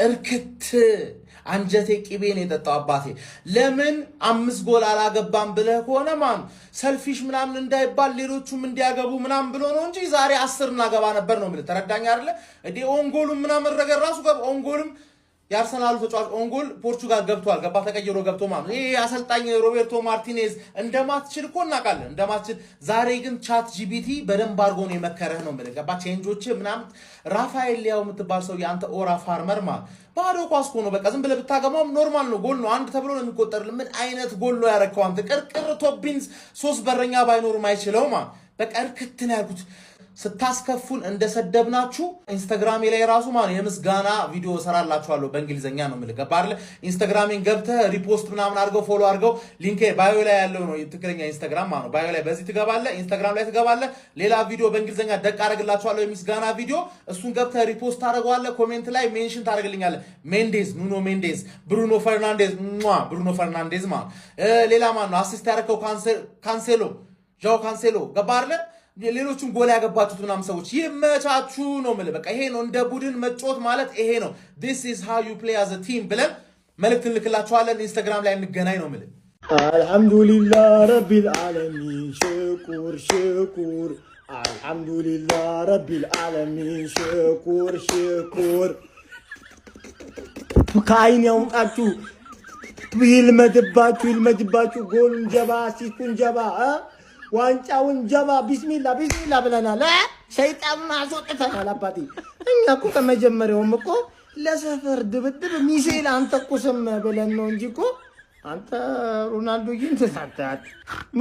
እርክት አንጀቴ ቂቤን የጠጣው አባቴ ለምን 5 ጎል አላገባም ብለህ ከሆነ ማን ሰልፊሽ ምናምን እንዳይባል ሌሎቹም እንዲያገቡ ምናምን ብሎ ነው እንጂ ዛሬ 10 እናገባ ነበር ነው ማለት ተረዳኝ አይደለ እዴ ኦንጎሉም ምናምን ነገር ራሱ ኦንጎሉም ያርሰናሉ ተጫዋች ኦንጎል ፖርቹጋል ገብቷል ገባ ተቀይሮ ገብቶ ማለት ይሄ አሰልጣኝ ሮቤርቶ ማርቲኔዝ እንደማትችል እኮ እናውቃለን እንደማትችል ዛሬ ግን ቻት ጂቢቲ በደንብ አርጎ ነው የመከረህ ነው ማለት ገባ ቼንጆች ምናምን ራፋኤል ሊያው የምትባል ሰው ያንተ ኦራ ፋርመር ማለት ባዶ ኳስ እኮ ነው በቃ ዝም ብለህ ብታገባው ኖርማል ነው ጎል ነው አንድ ተብሎ ነው የሚቆጠርልህ ምን አይነት ጎል ነው ያረከው አንተ ቅርቅር ቶፕ-ቢንስ 3 በረኛ ባይኖር ማይችለው ማለት በቃ እርክት ነው ያልኩት ስታስከፉን እንደሰደብናችሁ ኢንስታግራም ላይ ራሱ ማለት የምስጋና ቪዲዮ ሰራላችኋለሁ በእንግሊዘኛ ነው የምልከባ አይደል ኢንስታግራሜን ገብተህ ሪፖስት ምናምን አድርገው ፎሎ አድርገው ሊንክ ባዮ ላይ ያለው ነው ትክክለኛ ኢንስታግራም ማለት ነው ባዮ ላይ በዚህ ትገባለህ ኢንስታግራም ላይ ትገባለህ ሌላ ቪዲዮ በእንግሊዘኛ ደቅ አደርግላችኋለሁ የምስጋና ቪዲዮ እሱን ገብተህ ሪፖስት አድርገዋለህ ኮሜንት ላይ ሜንሽን ታደርግልኛለህ ሜንዴዝ ኑኖ ሜንዴዝ ብሩኖ ፈርናንዴዝ ማለት ሌላ ማለት ነው አሲስት ያደረከው ካንሴሎ ጃው ካንሴሎ ገባ አይደል ሌሎቹን ጎል ያገባችሁት ምናምን ሰዎች ይመቻችሁ ነው ማለት በቃ ይሄ ነው እንደ ቡድን መጫወት ማለት ይሄ ነው this is how you play as a team ብለን መልእክት እንልክላችኋለን ኢንስታግራም ላይ እንገናኝ ነው ማለት አልহামዱሊላህ ረቢል ዓለሚን ሽኩር አልহামዱሊላህ ረቢል ዓለሚን ሽኩር ካይን ያውጣችሁ ይልመድባችሁ ጎሉን ጀባ ሲኩን ጀባ ዋንጫውን ጀባ ቢስሚላህ ብለናል ሸይጣን ማስወጥተናል አባቴ እኛ እኮ ከመጀመሪያውም እኮ ለሰፈር ድብድብ ሚሴል አንተኩስም ብለን ነው እንጂ እኮ አንተ ሮናልዶ ይንተሳታት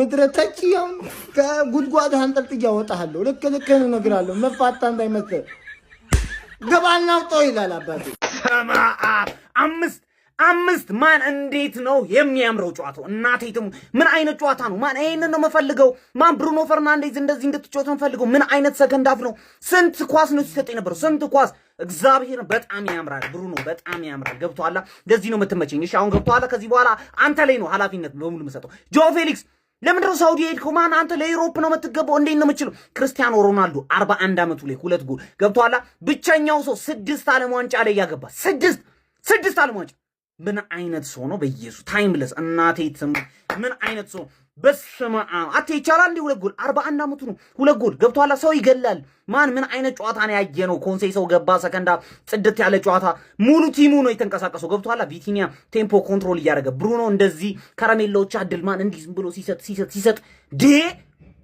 ምድረተች ያው ከጉድጓድ አንጠልጥያ ወጣሃለሁ ልክ እነግራለሁ መፋታ እንዳይመስል ገባና አውጣው ይላል አባቴ አምስት ማን እንዴት ነው የሚያምረው ጨዋታው እናቴትም ምን አይነት ጨዋታ ነው ማን ይሄንን ነው መፈልገው ማን ብሩኖ ፈርናንዴዝ እንደዚህ እንድትጫወት መፈልገው ምን አይነት ሰከንድ አፍ ነው ስንት ኳስ ነው ሲሰጥ ነበር ስንት ኳስ እግዚአብሔር በጣም ያምራል ብሩኖ በጣም ያምራል ገብቷላ ለዚህ ነው የምትመቸኝ እሺ አሁን ገብቷላ ከዚህ በኋላ አንተ ላይ ነው ኃላፊነት በሙሉ የምሰጠው ጆ ፌሊክስ ለምንድነው ሳውዲ ሄድከው ማን አንተ ለዩሮፕ ነው የምትገባው እንዴት ነው የምትችለው ክርስቲያኖ ሮናልዶ 41 አመቱ ላይ 2 ጎል ገብቷላ ብቸኛው ሰው 6 ዓለም ዋንጫ ላይ ያገባ 6 ዓለም ዋንጫ ምን አይነት ሰው ነው በኢየሱስ ታይምለስ እናቴ ትም ምን አይነት ሰው በስመ አብ አቴ ይቻላል እንዴ 2 ጎል 41 አመቱ ነው 2 ጎል ገብቷላ ሰው ይገላል ማን ምን አይነት ጨዋታ ነው ያየነው ኮንሴይ ሰው ገባ ሰከንዳ ጽድት ያለ ጨዋታ ሙሉ ቲሙ ነው የተንቀሳቀሰው ገብቷላ ቪቲኒያ ቴምፖ ኮንትሮል እያደረገ ብሩኖ እንደዚህ ከረሜላዎች አድል ማን እንዲህ ዝም ብሎ ሲሰጥ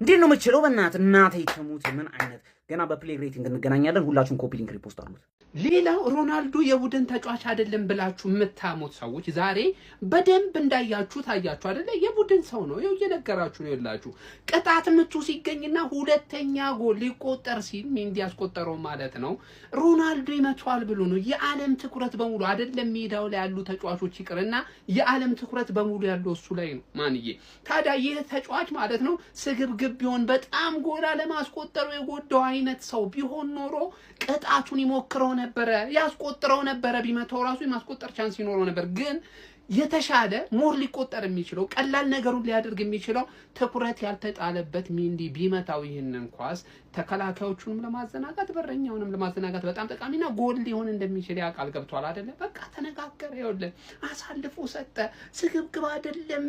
እንዴት ነው የምችለው በእናት እናቴ ትሙት ምን አይነት ገና በፕሌይ ሬቲንግ እንገናኛለን ሁላችሁም ኮፒ ሊንክ ሪፖስት አድርጉት ሌላው ሮናልዶ የቡድን ተጫዋች አይደለም ብላችሁ የምታሙት ሰዎች ዛሬ በደንብ እንዳያችሁ ታያችሁ አይደለ የቡድን ሰው ነው እየነገራችሁ ነው ይላችሁ ቅጣት ምቱ ሲገኝና ሁለተኛ ጎል ሊቆጠር ሲል ሜንዲ ያስቆጠረው ማለት ነው ሮናልዶ ይመቷል ብሎ ነው የዓለም ትኩረት በሙሉ አይደለም ሜዳው ላይ ያሉ ተጫዋቾች ይቅርና የዓለም ትኩረት በሙሉ ያለው እሱ ላይ ነው ማንዬ ታዲያ ይሄ ተጫዋች ማለት ነው ስግብግብ ቢሆን በጣም ጎል ለማስቆጠሩ የጎዳው አይነት ሰው ቢሆን ኖሮ ቅጣቱን ይሞክረው ነበር ያስቆጥረው ነበር ቢመታው ራሱ የማስቆጠር ቻንስ ይኖረው ነበር ግን የተሻለ ሞር ሊቆጠር የሚችለው ቀላል ነገሩን ሊያደርግ የሚችለው ትኩረት ያልተጣለበት ሜንዲ ቢመታው ይሄንን ኳስ ተከላካዮቹንም ለማዘናጋት በረኛውንም ለማዘናጋት በጣም ጠቃሚና ጎል ሊሆን እንደሚችል ያቃል ገብቷል አይደለ በቃ ተነጋገረ ይወለ አሳልፎ ሰጠ ስግብግብ አይደለም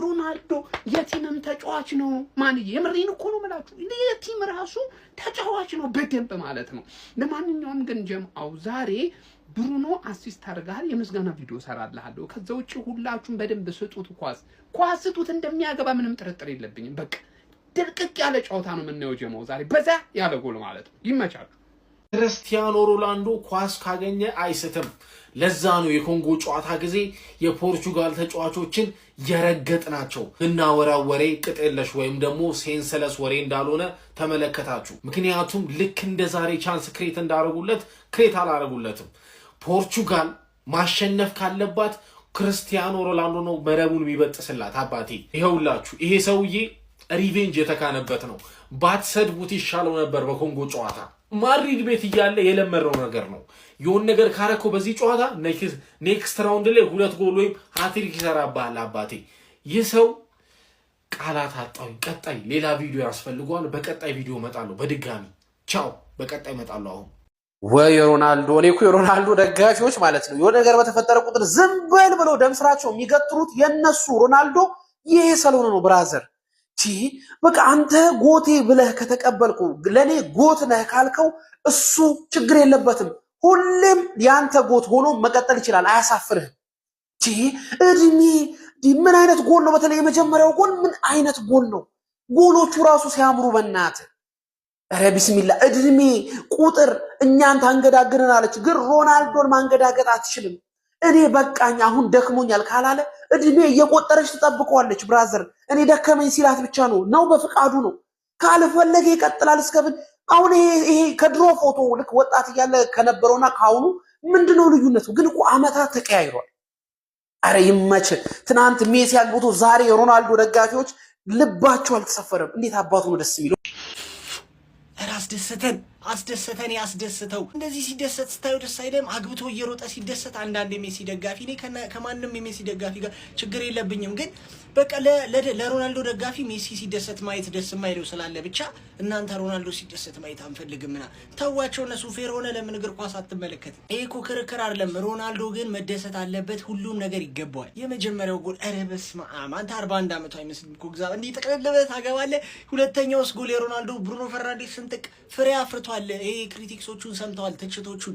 ሮናልዶ የቲምም ተጫዋች ነው ማን የምሪን እኮ ነው ማለት የቲም ራሱ ተጫዋች ነው በደንብ ማለት ነው ለማንኛውም ግን ጀምአው ዛሬ ብሩኖ አሲስት አድርጋል የምስጋና ቪዲዮ ሰራልሃለሁ ከዛው እጪ ሁላችሁም በደንብ ስጡት ኳስ ስጡት እንደሚያገባ ምንም ጥርጥር የለብኝም በቃ ድርቅቅ ያለ ጨዋታ ነው የምናየው ጀማው ዛሬ በዛ ያለ ጎል ማለት ነው ይመቻሉ ክርስቲያኖ ሮናልዶ ኳስ ካገኘ አይስትም ለዛ ነው የኮንጎ ጨዋታ ጊዜ የፖርቹጋል ተጫዋቾችን የረገጥናቸው እና ወሬ ቅጥለሽ ወይም ደግሞ ሴንሰለስ ወሬ እንዳልሆነ ተመለከታችሁ ምክንያቱም ልክ እንደ ዛሬ ቻንስ ክሬት እንዳረጉለት ክሬት አላረጉለትም ፖርቹጋል ማሸነፍ ካለባት ክርስቲያኖ ሮናልዶ ነው መረቡን የሚበጥስላት አባቴ ይሄውላችሁ ይሄ ሰውዬ ሪቬንጅ የተካነበት ነው ባትሰድቡት ይሻለው ነበር በኮንጎ ጨዋታ ማድሪድ ቤት እያለ የለመረው ነገር ነው የሆነ ነገር ካረከው በዚህ ጨዋታ ኔክስት ራውንድ ላይ 2 ጎል ወይም ሃትሪክ ይሰራባል አባቴ ይሰው ቃላት አጣው ቀጣይ ሌላ ቪዲዮ ያስፈልጓል በቀጣይ ቪዲዮ መጣለው በድጋሚ ቻው በቀጣይ መጣለው አሁን ወይ ሮናልዶ እኔ እኮ የሮናልዶ ደጋፊዎች ማለት ነው የሆነ ነገር በተፈጠረ ቁጥር ዝም በል ብለው ደም ስራቸው የሚገጥሩት የነሱ ሮናልዶ ይሄ ሰሎን ነው ብራዘር። በቃ አንተ ጎቴ ብለህ ከተቀበልኩ ለኔ ጎት ነህ ካልከው እሱ ችግር የለበትም። ሁሌም ያንተ ጎት ሆኖ መቀጠል ይችላል፣ አያሳፍርህም። እድሜ ምን አይነት ጎል ነው? በተለይ የመጀመሪያው ጎል ምን አይነት ጎል ነው? ጎሎቹ ራሱ ሲያምሩ በእናትህ ኧረ ቢስሚላ። እድሜ ቁጥር እኛን ታንገዳግረናለች፣ ግን ሮናልዶን ማንገዳገጥ አትችልም። እኔ በቃኝ አሁን ደክሞኛል ካላለ እድሜ እየቆጠረች ትጠብቀዋለች ብራዘር። እኔ ደከመኝ ሲላት ብቻ ነው በፍቃዱ ነው። ካልፈለገ ይቀጥላል እስከብን። አሁን ይሄ ከድሮ ፎቶ ልክ ወጣት እያለ ከነበረውና ካሁኑ ምንድነው ልዩነቱ? ግን እኮ አመታት ተቀያይሯል። አረ ይመች። ትናንት ሜሲ አግብቶ ዛሬ የሮናልዶ ደጋፊዎች ልባቸው አልተሰፈረም። እንዴት አባቱ ነው ደስ የሚለው። አስደሰተን ያስደስተው። እንደዚህ ሲደሰት ስታዩ ደስ አይልም? አግብቶ እየሮጠ ሲደሰት። አንዳንድ የሜሲ ደጋፊ እኔ ከማንም የሜሲ ደጋፊ ጋር ችግር የለብኝም፣ ግን በቃ ለሮናልዶ ደጋፊ ሜሲ ሲደሰት ማየት ደስ የማይለው ስላለ ብቻ እናንተ ሮናልዶ ሲደሰት ማየት አንፈልግም ና ተዋቸው። እነሱ ፌር ሆነ ለምን እግር ኳስ አትመለከትም? ይሄ እኮ ክርክር አይደለም። ሮናልዶ ግን መደሰት አለበት፣ ሁሉም ነገር ይገባዋል። የመጀመሪያው ጎል ኧረ በስመ አብ አንተ 41 ዓመቱ አይመስልም እኮ ግዛ እንዲህ ጠቅልለህ ታገባለህ። ሁለተኛውስ ጎል የሮናልዶ ብሩኖ ፈርናንዴዝ ስንጥቅ ፍሬ አፍርቷል። ይሄ ክሪቲክሶቹን ሰምተዋል፣ ትችቶቹን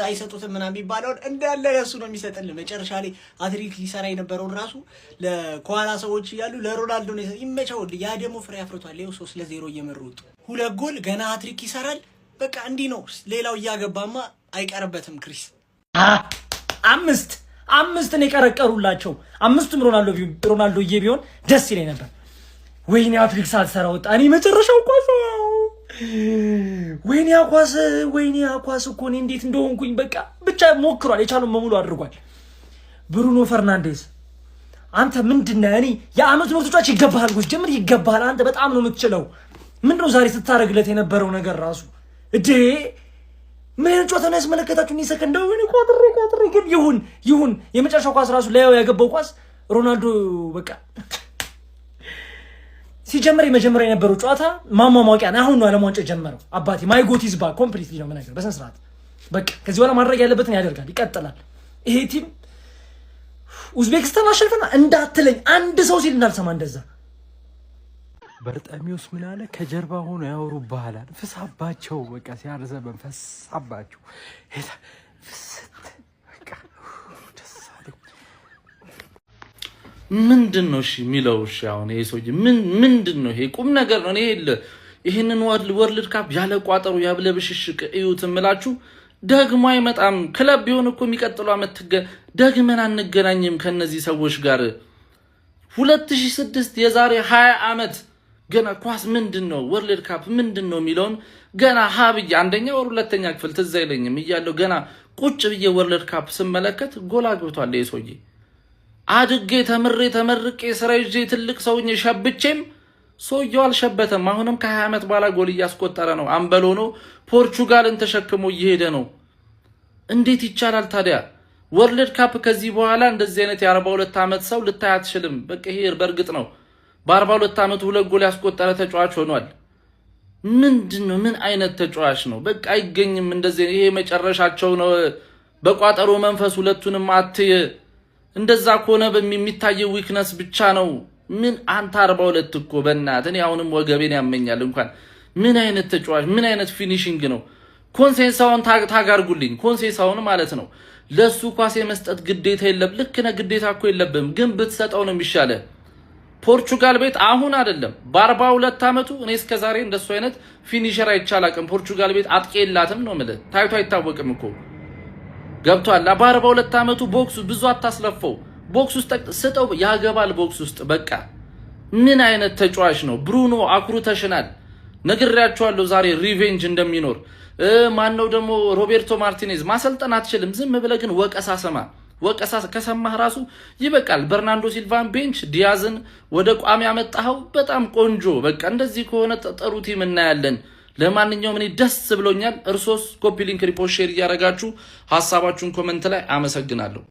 አይሰጡትም ምናምን የሚባለውን እንዳለ ለሱ ነው የሚሰጥልህ። መጨረሻ ላይ አትሪክ ሊሰራ የነበረውን ራሱ ለኳላ ሰዎች እያሉ ለሮናልዶ ነው ይመቻው። ያ ደግሞ ፍሬ አፍርቷል። ይኸው 3-0 እየመሩት 2 ጎል ገና አትሪክ ይሰራል። በቃ እንዲህ ነው። ሌላው እያገባማ አይቀርበትም። ክሪስ አምስት ነው የቀረቀሩላቸው። አምስቱም ሮናልዶዬ ቢሆን ደስ ይለኝ ነበር። ወይኔ አትሪክ ሳልሰራ ወጣ። እኔ መጨረሻው ወይኔ አኳስ እኮ እኔ እንዴት እንደሆንኩኝ በቃ ብቻ ሞክሯል። የቻለውን በሙሉ አድርጓል። ብሩኖ ፈርናንዴዝ አንተ ምንድነህ? እኔ የአመቱ ምርጥ ተጫዋች ይገባሃል። ጎስ ጀምር ይገባሃል። አንተ በጣም ነው የምትችለው። ምንድነው ዛሬ ስታረግለት የነበረው ነገር ራሱ እዴ ምን ጨዋታ ነው ያስመለከታችሁ? እኔ ሰከንዳው ምን ቋጥሬ ግን ይሁን የመጨረሻው ኳስ ራሱ ላይ ያገባው ኳስ ሮናልዶ በቃ ሲጀምር የመጀመሪያ የነበረው ጨዋታ ማሟሟቂያ ነው። አሁን ነው ዓለም ዋንጫ ጀመረው። አባቴ ማይ ጎት ኢዝ ባክ ኮምፕሊትሊ ነው ነገር በስነ ስርዓት በቃ ከዚህ በኋላ ማድረግ ያለበትን ያደርጋል፣ ይቀጥላል። ይሄ ቲም ኡዝቤክስታን አሸንፈና እንዳትለኝ አንድ ሰው ሲል እንዳልሰማ እንደዛ በርጣሚውስ ምን አለ? ከጀርባ ሆኖ ያወሩብሃል። ፍሳባቸው በቃ ሲያርዘበን ፈሳባቸው ምንድነው እሺ የሚለው? እሺ አሁን ይሄ ሰውዬ ምንድነው? ይሄ ቁም ነገር ነው። ይሄንን ወርልድ ካፕ ያለ ቋጠሩ ያብለ ብሽሽቅ እዩት እምላችሁ ደግሞ አይመጣም። ክለብ ቢሆን እኮ የሚቀጥለው አመት ደግመን አንገናኝም ከነዚህ ሰዎች ጋር። 2006 የዛሬ 20 አመት ገና ኳስ ምንድነው ወርልድ ካፕ ምንድነው የሚለውን ገና ሀብዬ አንደኛ ወር ሁለተኛ ክፍል ትዝ አይለኝም እያለሁ ገና ቁጭ ብዬ ወርልድ ካፕ ስመለከት ጎል አግብቷል ይሄ ሰውዬ። አድጌ ተመርቄ ስራ ይዤ ትልቅ ሰውኝ ሸብቼም ሰውየው አልሸበተም። አሁንም ከ20 አመት በኋላ ጎል እያስቆጠረ ነው። አምበል ሆኖ ፖርቹጋልን ተሸክሞ እየሄደ ነው። እንዴት ይቻላል ታዲያ? ወርልድ ካፕ ከዚህ በኋላ እንደዚህ አይነት የ42 አመት ሰው ልታይ አትችልም። በቃ ይሄ በርግጥ ነው በ42 አመቱ 2 ጎል ያስቆጠረ ተጫዋች ሆኗል። ምንድነው? ምን አይነት ተጫዋች ነው? በቃ አይገኝም እንደዚህ። ይሄ መጨረሻቸው ነው። በቋጠሮ መንፈስ ሁለቱንም አትይ። እንደዛ ከሆነ የሚታየው ዊክነስ ብቻ ነው። ምን አንተ 42 እኮ በእናትህ እኔ አሁንም ወገቤን ያመኛል። እንኳን ምን አይነት ተጫዋች ምን አይነት ፊኒሺንግ ነው? ኮንሴንሳውን ታጋርጉልኝ። ኮንሴንሳውን ማለት ነው ለሱ ኳስ የመስጠት ግዴታ የለም። ልክ ነህ፣ ግዴታ እኮ የለብም፣ ግን ብትሰጠው ነው የሚሻለው። ፖርቹጋል ቤት አሁን አይደለም በ42 አመቱ እኔ እስከዛሬ እንደሱ አይነት ፊኒሸር አይቻላቅም። ፖርቹጋል ቤት አጥቂ የላትም ነው ማለት ታይቶ አይታወቅም እኮ ገብቷል። በ42 አመቱ ቦክሱ ብዙ አታስለፈው። ቦክስ ውስጥ ስጠው ያገባል። ቦክስ ውስጥ በቃ ምን አይነት ተጫዋች ነው? ብሩኖ አኩሩተሽናል። ነግሬያችኋለሁ ዛሬ ሪቬንጅ እንደሚኖር። ማነው ደግሞ ሮቤርቶ ማርቲኔዝ ማሰልጠን አትችልም። ዝም ብለህ ግን ወቀሳ ሰማ። ወቀሳ ከሰማህ ራሱ ይበቃል። በርናንዶ ሲልቫን ቤንች ዲያዝን ወደ ቋሚ ያመጣኸው በጣም ቆንጆ። በቃ እንደዚህ ከሆነ ጥሩ ቲም እናያለን። ለማንኛውም እኔ ደስ ብሎኛል። እርሶስ ኮፒ ሊንክ ሪፖርት ሼር እያደረጋችሁ ሐሳባችሁን ኮሜንት ላይ አመሰግናለሁ።